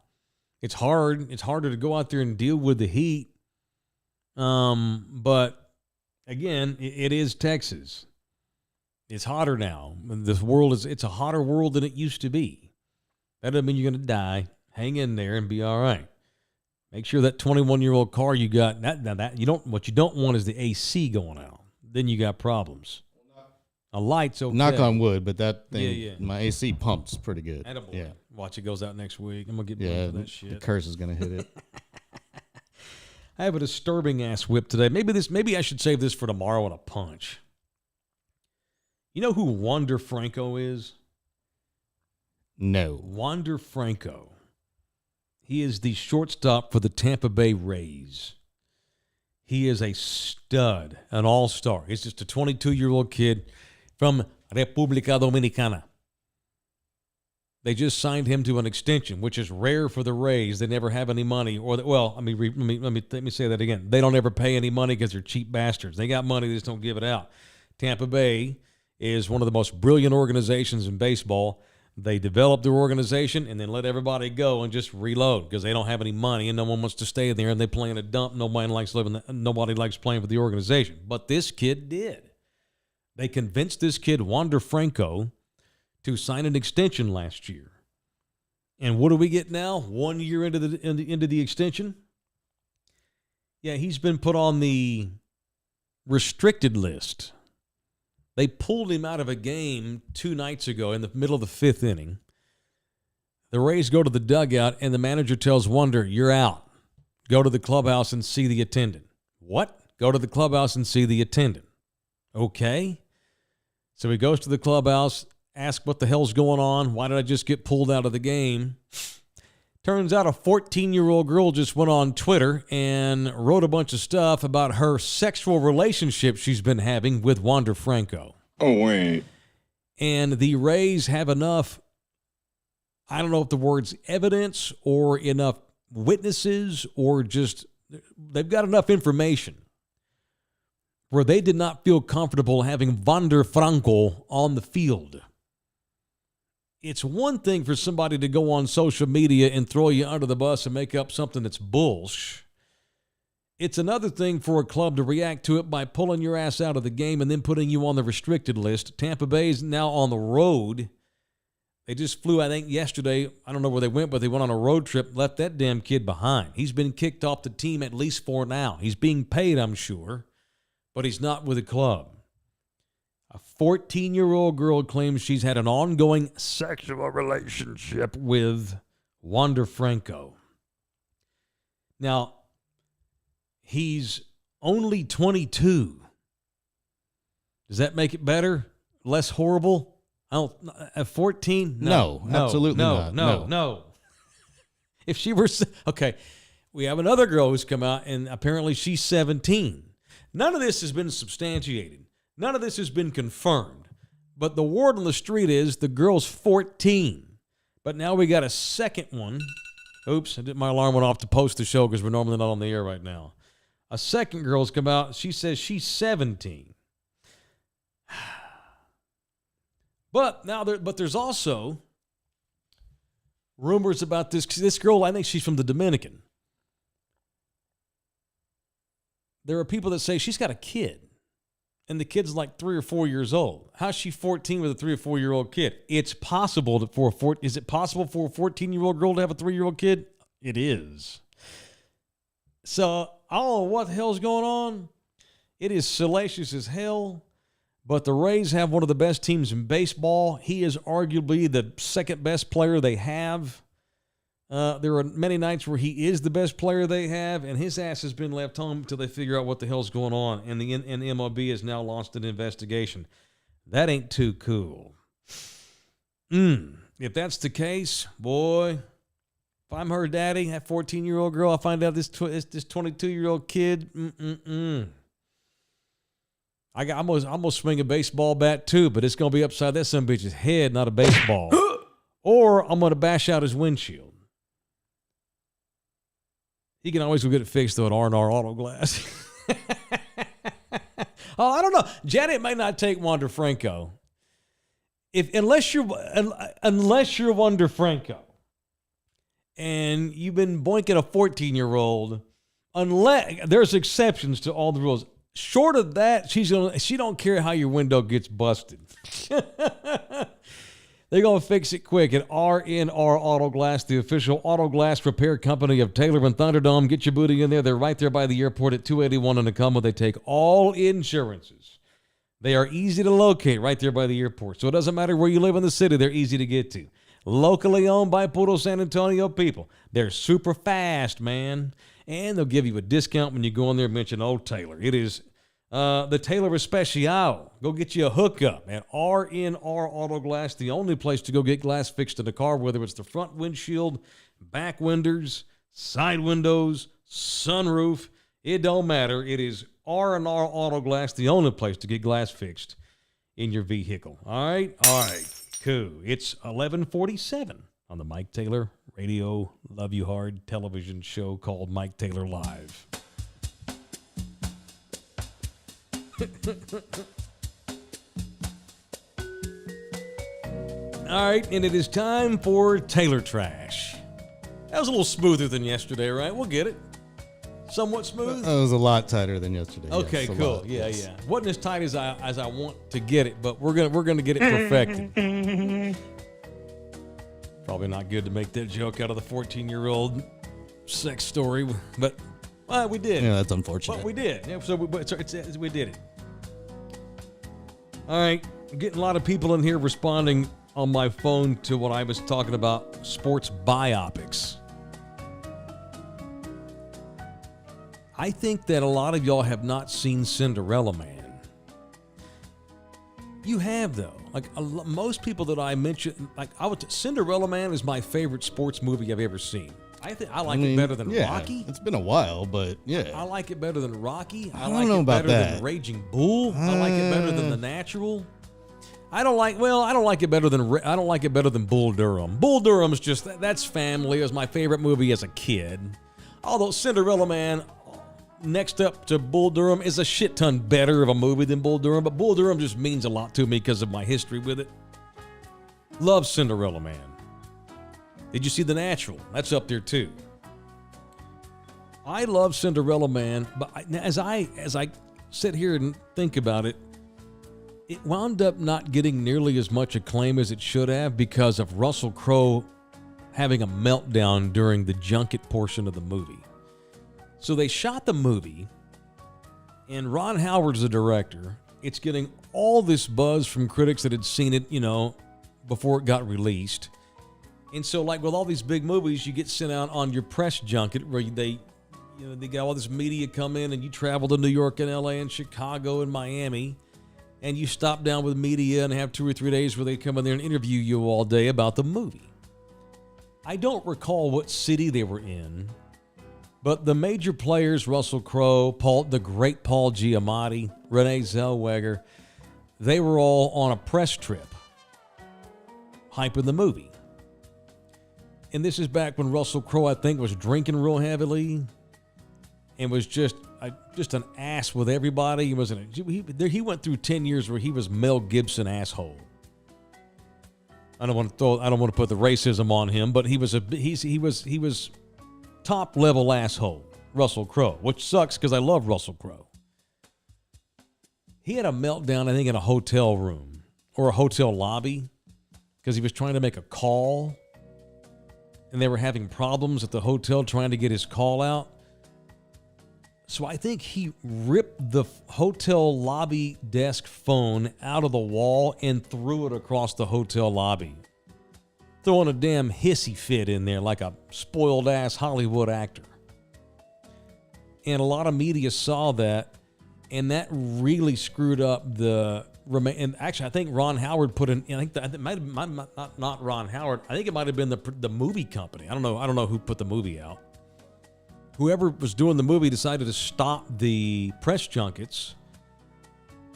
It's hard. It's harder to go out there and deal with the heat. But again, it is Texas. It's hotter now. It's a hotter world than it used to be. That doesn't mean you're going to die. Hang in there and be all right. Make sure that 21-year-old car you got, what you don't want is the AC going out. Then you got problems. A light's okay. Knock on wood, but that thing, my AC pumps pretty good. Attaboy. Yeah. Watch, it goes out next week. I'm going to get blamed for that shit. The curse is going to hit it. I have a disturbing ass whip today. Maybe I should save this for tomorrow on a punch. You know who Wander Franco is? No. Wander Franco. He is the shortstop for the Tampa Bay Rays. He is a stud, an all-star. He's just a 22-year-old kid from República Dominicana. They just signed him to an extension, which is rare for the Rays. They never have any money. Let me say that again. They don't ever pay any money because they're cheap bastards. They got money, they just don't give it out. Tampa Bay is one of the most brilliant organizations in baseball. They develop their organization and then let everybody go and just reload because they don't have any money and no one wants to stay there and they play in a dump. Nobody likes playing for the organization. But this kid did. They convinced this kid, Wander Franco, to sign an extension last year. And what do we get now? 1 year into the extension? Yeah, he's been put on the restricted list. They pulled him out of a game 2 nights ago in the middle of the 5th inning. The Rays go to the dugout, and the manager tells Wander, you're out. Go to the clubhouse and see the attendant. What? Go to the clubhouse and see the attendant. Okay. So he goes to the clubhouse, asks what the hell's going on. Why did I just get pulled out of the game? Turns out a 14-year-old girl just went on Twitter and wrote a bunch of stuff about her sexual relationship she's been having with Wander Franco. Oh, wait. And the Rays have enough, I don't know if the word's evidence or enough witnesses or just, they've got enough information where they did not feel comfortable having Wander Franco on the field. It's one thing for somebody to go on social media and throw you under the bus and make up something that's bullsh. It's another thing for a club to react to it by pulling your ass out of the game and then putting you on the restricted list. Tampa Bay's now on the road. They just flew, I think, yesterday. I don't know where they went, but they went on a road trip, left that damn kid behind. He's been kicked off the team at least for now. He's being paid, I'm sure, but he's not with the club. A 14-year-old girl claims she's had an ongoing sexual relationship with Wander Franco. Now, he's only 22. Does that make it better? Less horrible? At 14? No, absolutely not. No. If she were okay, we have another girl who's come out, and apparently she's 17. None of this has been substantiated. None of this has been confirmed. But the word on the street is the girl's 14. But now we got a second one. Oops, my alarm went off to post the show because we're normally not on the air right now. A second girl's come out. She says she's 17. But there's also rumors about this girl. I think she's from the Dominican. There are people that say she's got a kid, and the kid's like 3 or 4 years old. How's she 14 with a 3 or 4 year old kid? It's possible is it possible for a 14-year-old girl to have a 3-year-old kid? It is. So I don't know what the hell's going on. It is salacious as hell. But the Rays have one of the best teams in baseball. He is arguably the second best player they have. There are many nights where he is the best player they have, and his ass has been left home until they figure out what the hell's going on. And the MLB has now launched an investigation. That ain't too cool. If that's the case, boy, if I'm her daddy, that 14-year-old girl, I find out this 22-year-old kid, I'm gonna swing a baseball bat too, but it's gonna be upside that son of a bitch's head, not a baseball. Or I'm gonna bash out his windshield. He can always go get it fixed though at R&R Auto Glass. Oh, I don't know. Janet may not take Wander Franco. Unless you're Wander Franco, and you've been boinking a 14-year-old, unless there's exceptions to all the rules. Short of that, she don't care how your window gets busted. They're going to fix it quick at R&R Auto Glass, the official auto glass repair company of Taylor and Thunderdome. Get your booty in there. They're right there by the airport at 281 in Tacoma. They take all insurances. They are easy to locate right there by the airport. So it doesn't matter where you live in the city. They're easy to get to. Locally owned by Puro San Antonio people. They're super fast, man. And they'll give you a discount when you go in there and mention Old Taylor. It is the Taylor Especial. Go get you a hookup at R&R Auto Glass, the only place to go get glass fixed in a car, whether it's the front windshield, back windows, side windows, sunroof. It don't matter. It is R&R Auto Glass, the only place to get glass fixed in your vehicle. All right? All right. Cool. It's 11:47 on the Mike Taylor Radio Love You Hard television show called Mike Taylor Live. All right, and it is time for Taylor Trash. That was a little smoother than yesterday, right? We'll get it. Somewhat smooth? It was a lot tighter than yesterday. Okay, yes, cool. Yeah. Wasn't as tight as I want to get it, but we're gonna get it perfected. Probably not good to make that joke out of the 14-year-old sex story, but we did. Yeah, that's unfortunate. But we did. Yeah, so we did it. All right, I'm getting a lot of people in here responding on my phone to what I was talking about, sports biopics. I think that a lot of y'all have not seen Cinderella Man. You have, though. Like most people that I mention, Cinderella Man is my favorite sports movie I've ever seen. I like it better than Rocky. It's been a while, but yeah. I like it better than Rocky. I don't know about that. Better than Raging Bull. I like it better than The Natural. I don't like it better than Bull Durham. Bull Durham's just that's family. It was my favorite movie as a kid. Although Cinderella Man, next up to Bull Durham, is a shit ton better of a movie than Bull Durham, but Bull Durham just means a lot to me because of my history with it. Love Cinderella Man. Did you see The Natural? That's up there too. I love Cinderella Man, but as I sit here and think about it, it wound up not getting nearly as much acclaim as it should have because of Russell Crowe having a meltdown during the junket portion of the movie. So they shot the movie, and Ron Howard's the director. It's getting all this buzz from critics that had seen it, before it got released. And so, like with all these big movies, you get sent out on your press junket where they got all this media come in, and you travel to New York and LA and Chicago and Miami. and you stop down with media and have 2 or 3 days where they come in there and interview you all day about the movie. I don't recall what city they were in, but the major players, Russell Crowe, the great Paul Giamatti, Renee Zellweger, they were all on a press trip hyping the movie. And this is back when Russell Crowe, I think, was drinking real heavily and was just an ass with everybody. He went through 10 years where he was Mel Gibson asshole. I don't want to put the racism on him, but he was top level asshole, Russell Crowe, which sucks because I love Russell Crowe. He had a meltdown, I think, in a hotel room or a hotel lobby because he was trying to make a call. And they were having problems at the hotel trying to get his call out. So I think he ripped the hotel lobby desk phone out of the wall and threw it across the hotel lobby, throwing a damn hissy fit in there like a spoiled-ass Hollywood actor. And a lot of media saw that, and that really screwed up and actually, I think Ron Howard put in. I think it might have not Ron Howard. I think it might have been the movie company. I don't know who put the movie out. Whoever was doing the movie decided to stop the press junkets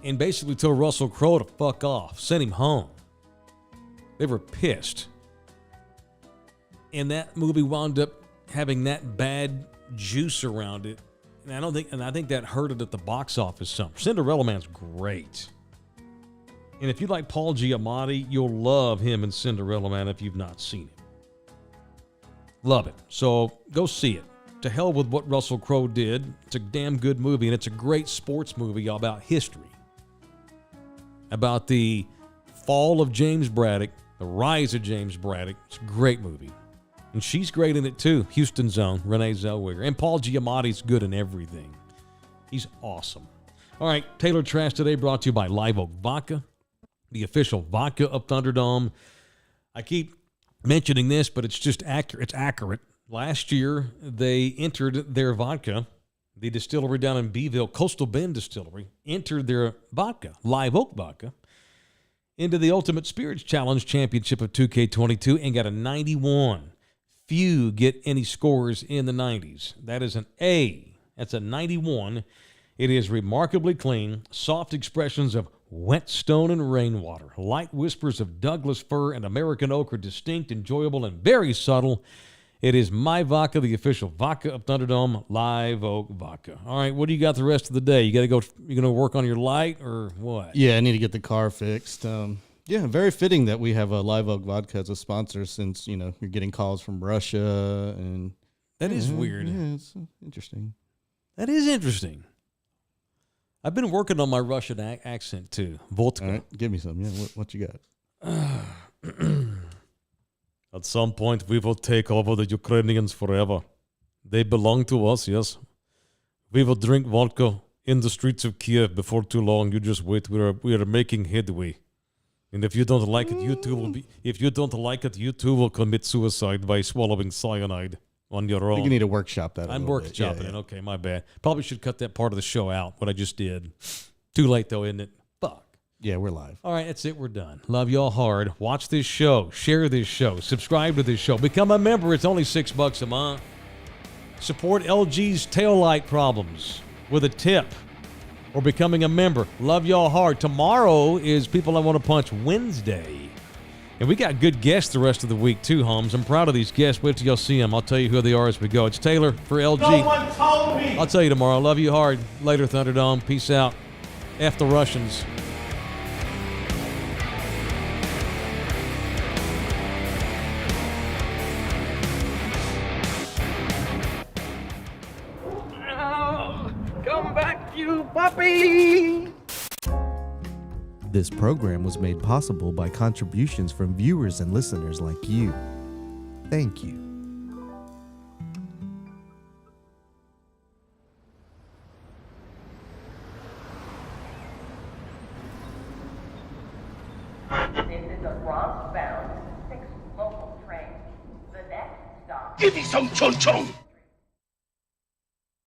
and basically told Russell Crowe to fuck off, sent him home. They were pissed, and that movie wound up having that bad juice around it. And I think that hurt it at the box office some. Cinderella Man's great. And if you like Paul Giamatti, you'll love him in Cinderella Man if you've not seen it. Love it. So go see it. To hell with what Russell Crowe did. It's a damn good movie, and it's a great sports movie about history. About the fall of James Braddock, the rise of James Braddock. It's a great movie. And she's great in it too. Houston's own, Renee Zellweger. And Paul Giamatti's good in everything. He's awesome. All right, Taylor Trash today brought to you by Live Oak Vodka, the official vodka of Thunderdome. I keep mentioning this, but it's just accurate. It's accurate. Last year, they entered their vodka, the distillery down in Beeville, Coastal Bend Distillery, entered their vodka, Live Oak Vodka, into the Ultimate Spirits Challenge Championship of 2K22 and got a 91. Few get any scores in the 90s. That is an A. That's a 91. It is remarkably clean, soft expressions of wet stone and rainwater. Light whispers of Douglas fir and American oak are distinct, enjoyable, and very subtle. It is my vodka, the official vodka of Thunderdome, Live Oak Vodka. All right, what do you got the rest of the day? You going to work on your light or what? Yeah, I need to get the car fixed. Yeah, very fitting that we have a Live Oak Vodka as a sponsor since, you're getting calls from Russia. And that is weird. Yeah, it's interesting. That is interesting. I've been working on my Russian accent too. Vodka. All right, give me some. Yeah, what you got? At some point, we will take over the Ukrainians forever. They belong to us, yes. We will drink vodka in the streets of Kiev before too long. You just wait. We are making headway. And if you don't like it, you too will commit suicide by swallowing cyanide on your own. I think you need to workshop that. I'm workshopping it. Okay, my bad. Probably should cut that part of the show out, what I just did. Too late, though, isn't it? Fuck. Yeah, we're live. All right, that's it. We're done. Love y'all hard. Watch this show. Share this show. Subscribe to this show. Become a member. It's only $6 a month. Support LG's taillight problems with a tip or becoming a member. Love y'all hard. Tomorrow is People I Want to Punch Wednesday. And we got good guests the rest of the week, too, Holmes. I'm proud of these guests. Wait till y'all see them. I'll tell you who they are as we go. It's Taylor for LG. No one told me. I'll tell you tomorrow. Love you hard. Later, Thunderdome. Peace out. F the Russians. Come back, you puppy! This program was made possible by contributions from viewers and listeners like you. Thank you. This is a Bronx-bound 6 local train. The next stop... Give me some chon chon!